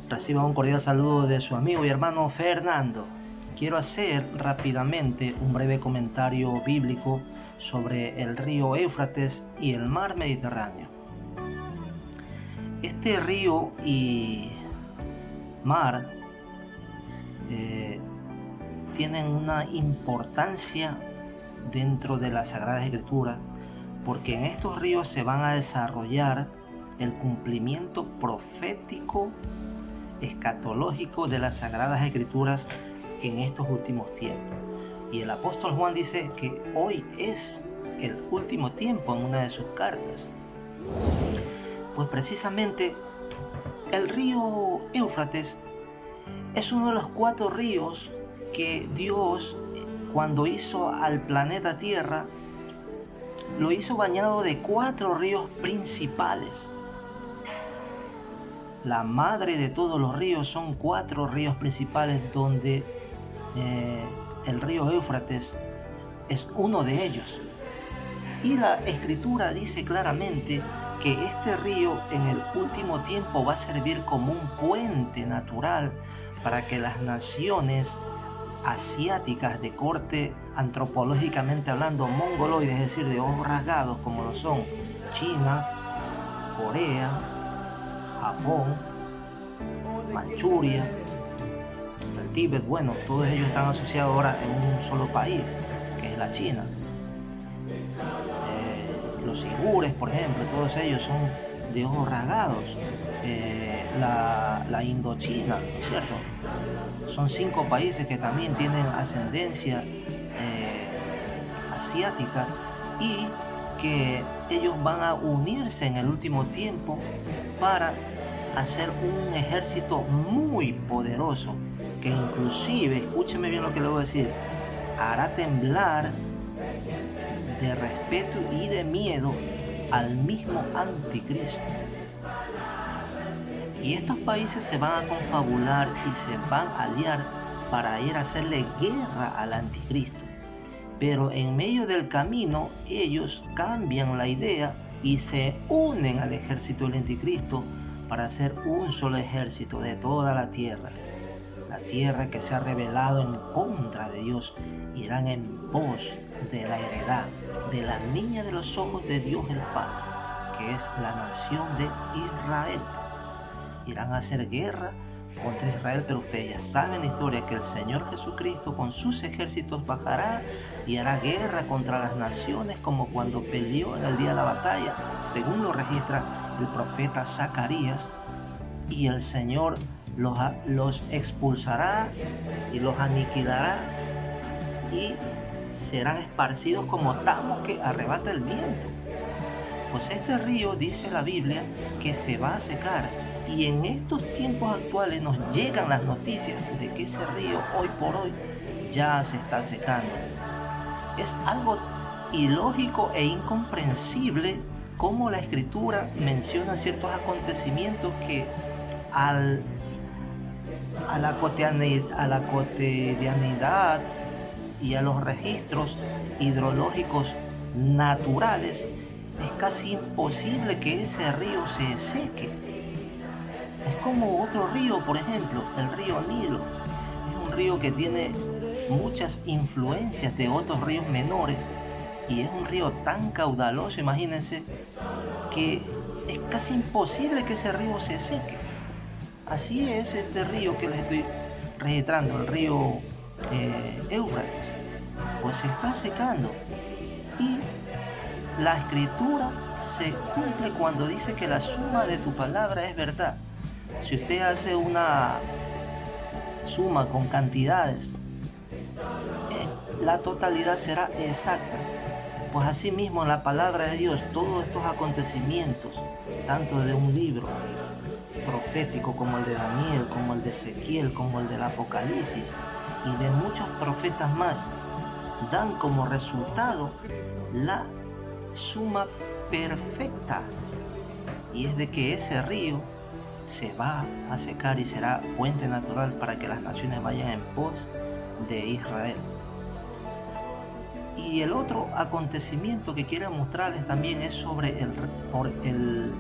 Reciba un cordial saludo de su amigo y hermano Fernando. Quiero hacer rápidamente un breve comentario bíblico sobre el río Éufrates y el mar Mediterráneo. Este río y mar tienen una importancia dentro de la Sagrada Escritura, porque en estos ríos se van a desarrollar el cumplimiento profético escatológico de las Sagradas Escrituras en estos últimos tiempos. Y el apóstol Juan dice que hoy es el último tiempo en una de sus cartas. Pues precisamente el río Éufrates es uno de los 4 ríos que Dios, cuando hizo al planeta Tierra, lo hizo bañado de 4 ríos principales. La madre de todos los ríos son 4 ríos principales, donde el río Éufrates es uno de ellos. Y la Escritura dice claramente que este río en el último tiempo va a servir como un puente natural para que las naciones asiáticas de corte, antropológicamente hablando, mongoloides, es decir, de ojos rasgados, como lo son China, Corea, Japón, Manchuria, el Tíbet, bueno, todos ellos están asociados ahora en un solo país, que es la China. Los uigures, por ejemplo, todos ellos son de ojos rasgados. La Indochina, ¿no es cierto? Son 5 países que también tienen ascendencia asiática, y que ellos van a unirse en el último tiempo para hacer un ejército muy poderoso, que inclusive, escúcheme bien lo que le voy a decir, hará temblar de respeto y de miedo al mismo anticristo. Y estos países se van a confabular y se van a aliar para ir a hacerle guerra al anticristo. Pero en medio del camino ellos cambian la idea y se unen al ejército del anticristo para hacer un solo ejército de toda la tierra. La tierra que se ha rebelado en contra de Dios irán en pos de la heredad de la niña de los ojos de Dios el Padre, que es la nación de Israel. Irán a hacer guerra contra Israel, pero ustedes ya saben la historia, que el Señor Jesucristo con sus ejércitos bajará y hará guerra contra las naciones, como cuando peleó en el día de la batalla, según lo registra el profeta Zacarías, y el Señor los expulsará y los aniquilará y serán esparcidos como tamo que arrebata el viento. Pues este río, dice la Biblia, que se va a secar, y en estos tiempos actuales nos llegan las noticias de que ese río hoy por hoy ya se está secando. Es algo ilógico e incomprensible cómo la Escritura menciona ciertos acontecimientos que a la cotidianidad y a los registros hidrológicos naturales es casi imposible que ese río se seque. Es como otro río, por ejemplo, el río Nilo. Es un río que tiene muchas influencias de otros ríos menores, y es un río tan caudaloso, imagínense, que es casi imposible que ese río se seque. Así es este río que les estoy registrando, el río Éufrates, pues se está secando. Y la Escritura se cumple cuando dice que la suma de tu palabra es verdad. Si usted hace una suma con cantidades, la totalidad será exacta. Pues así mismo en la palabra de Dios, todos estos acontecimientos, tanto de un libro profético como el de Daniel, como el de Ezequiel, como el del Apocalipsis y de muchos profetas más, dan como resultado la suma perfecta, y es de que ese río se va a secar y será puente natural para que las naciones vayan en pos de Israel. Y el otro acontecimiento que quiero mostrarles también es sobre el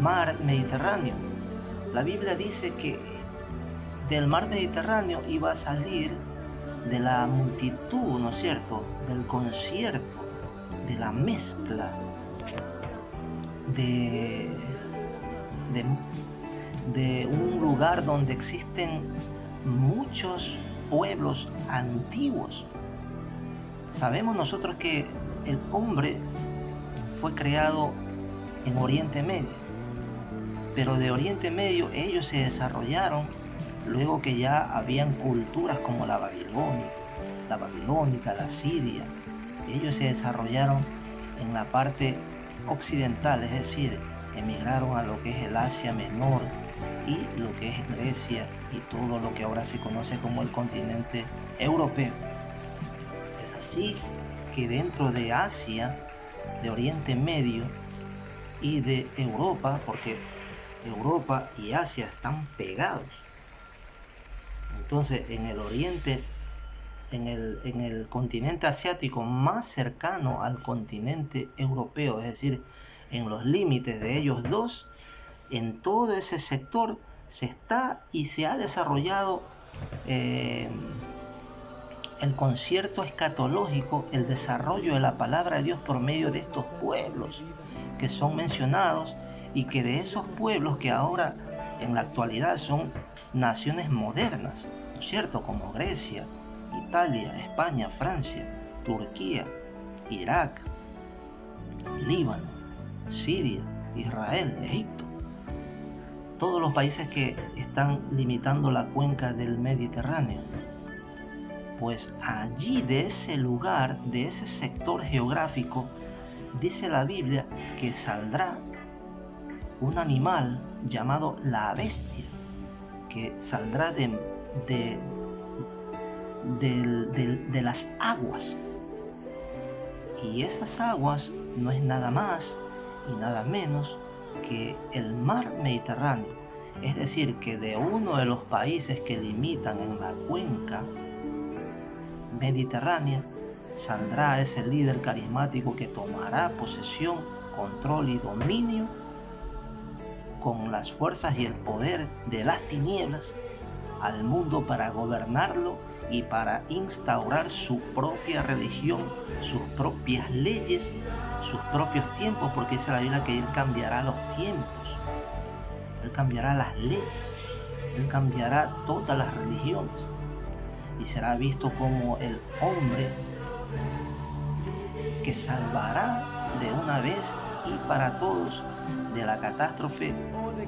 mar Mediterráneo. La Biblia dice que del mar Mediterráneo iba a salir de la multitud, ¿no es cierto?, del concierto, de la mezcla, de un lugar donde existen muchos pueblos antiguos. Sabemos nosotros que el hombre fue creado en Oriente Medio, pero de Oriente Medio ellos se desarrollaron luego que ya habían culturas como la babilónica, la siria. Ellos se desarrollaron en la parte occidental, es decir, emigraron a lo que es el Asia Menor y lo que es Grecia y todo lo que ahora se conoce como el continente europeo. Es así que dentro de Asia, de Oriente Medio y de Europa, porque Europa y Asia están pegados, entonces en el Oriente, en el continente asiático más cercano al continente europeo, es decir, en los límites de ellos dos, en todo ese sector se ha desarrollado el concierto escatológico, el desarrollo de la palabra de Dios por medio de estos pueblos que son mencionados, y que de esos pueblos que ahora en la actualidad son naciones modernas, ¿no es cierto?, como Grecia, Italia, España, Francia, Turquía, Irak, Líbano, Siria, Israel, Egipto, todos los países que están limitando la cuenca del Mediterráneo. Pues allí, de ese lugar, de ese sector geográfico, dice la Biblia que saldrá un animal llamado la bestia, que saldrá de las aguas. Y esas aguas no es nada más y nada menos que el mar Mediterráneo. Es decir, que de uno de los países que limitan en la cuenca mediterránea saldrá ese líder carismático que tomará posesión, control y dominio con las fuerzas y el poder de las tinieblas al mundo para gobernarlo y para instaurar su propia religión, sus propias leyes, sus propios tiempos, porque dice la Biblia que Él cambiará los tiempos, Él cambiará las leyes, Él cambiará todas las religiones y será visto como el hombre que salvará de una vez y para todos de la catástrofe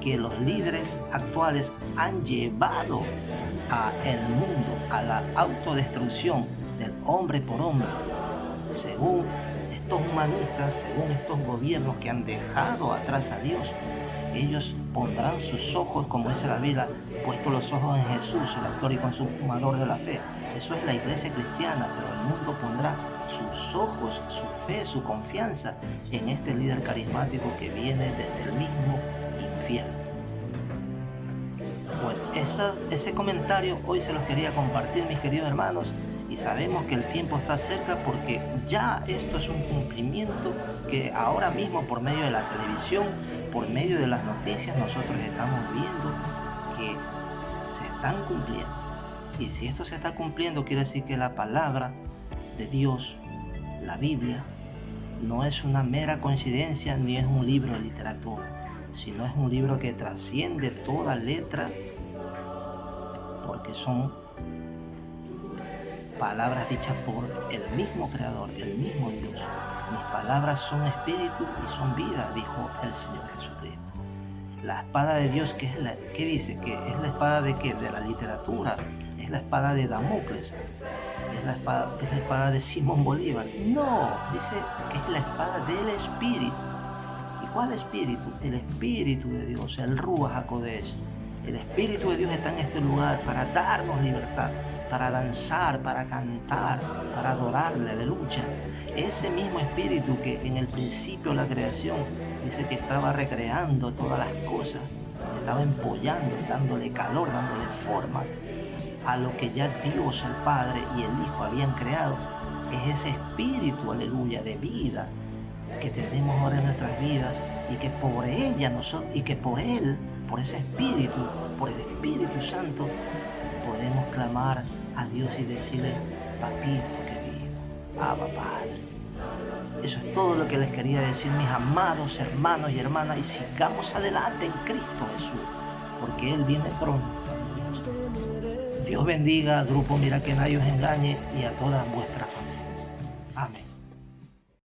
que los líderes actuales han llevado a el mundo, a la autodestrucción del hombre por hombre, según estos humanistas, según estos gobiernos que han dejado atrás a Dios. Ellos pondrán sus ojos, como dice la Biblia, puesto los ojos en Jesús, el autor y consumador de la fe. Eso es la iglesia cristiana, pero el mundo pondrá sus ojos, su fe, su confianza en este líder carismático que viene desde el mismo infierno. Pues ese comentario hoy se los quería compartir, mis queridos hermanos, y sabemos que el tiempo está cerca porque ya esto es un cumplimiento que ahora mismo por medio de la televisión, por medio de las noticias, nosotros estamos viendo que se están cumpliendo. Y si esto se está cumpliendo, quiere decir que la palabra de Dios, la Biblia, no es una mera coincidencia ni es un libro de literatura, sino es un libro que trasciende toda letra, porque son palabras dichas por el mismo Creador, el mismo Dios. Mis palabras son espíritu y son vida, dijo el Señor Jesucristo. La espada de Dios, ¿qué dice? Que es la espada de ¿qué? De la literatura, es la espada de Damocles, es la espada de Simón Bolívar. No, dice que es la espada del Espíritu. ¿Y cuál Espíritu? El Espíritu de Dios, el Ruach HaKodesh. El Espíritu de Dios está en este lugar para darnos libertad, para danzar, para cantar, para adorarle, aleluya. Ese mismo Espíritu que en el principio de la creación dice que estaba recreando todas las cosas, estaba empollando, dándole calor, dándole forma a lo que ya Dios, el Padre y el Hijo habían creado. Es ese Espíritu, aleluya, de vida que tenemos ahora en nuestras vidas y que por ella nosotros, y que por Él por ese Espíritu, por el Espíritu Santo, podemos clamar a Dios y decirle: papito querido, Abba Padre. Eso es todo lo que les quería decir, mis amados hermanos y hermanas, y sigamos adelante en Cristo Jesús, porque Él viene pronto. Dios bendiga al grupo Mira que nadie os engañe y a todas vuestras familias. Amén.